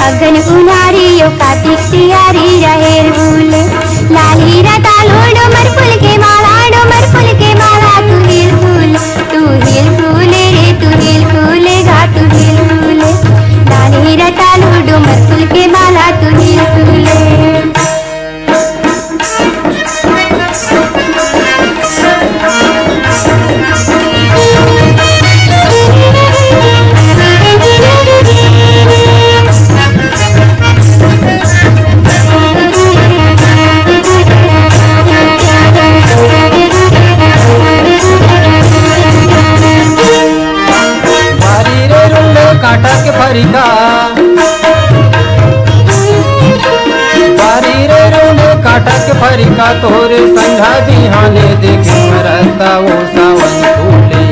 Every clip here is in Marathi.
अगन उन्हारियों कार्तिक तिहारी रहेर फूले लाली रता लो डोमर फूल के माला तू हिल फूले रे तू हिल फूले गा तू हिल फूले लाली रता लो डोमर फूल के माला तू हिल फूले। काटा के फरिका बारी रे रोने काटा के फरिका तोरे संझा बिहाने देखे रहता वो सावन फूले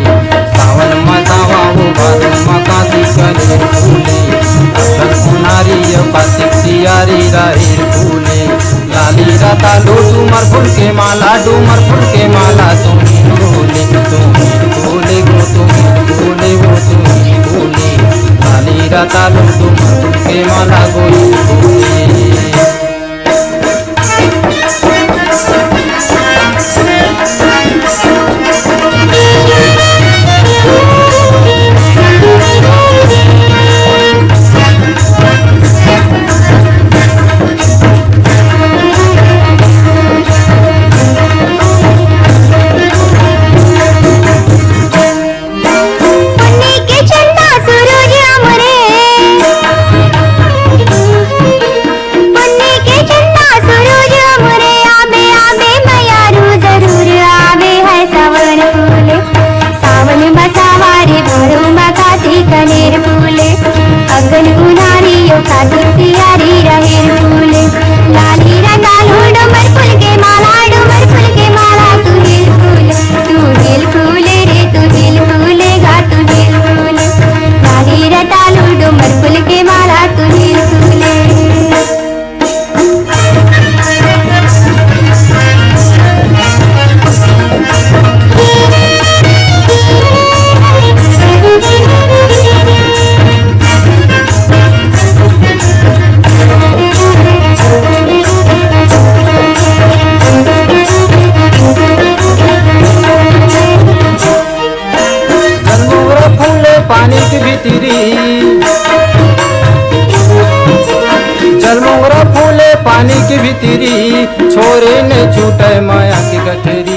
सावन मसावा वो भादो मकासी करे फूले अगर उनारी कार्तिक तिहारी रहेर फूले लाली रता लो डूमर फूल के माला तुम फूले फूले गो तुम फूले वो तुम फूले लाली रता लो डूमर फूल के माला गोई फूले। अगन उन्हारियों कार्तिक तिहारी रहेर फूले लाली रंगा लो डोमर फूल के माला तू हिल फूले रे तू हिल फूले गा तू हिल फूले लाली रंगा लो डोमर फूल के माला तू हिल फूले। पानी की भीतरी जलमोगरा फूले पानी की भीतरी छोरे ने छूटे माया की गठरी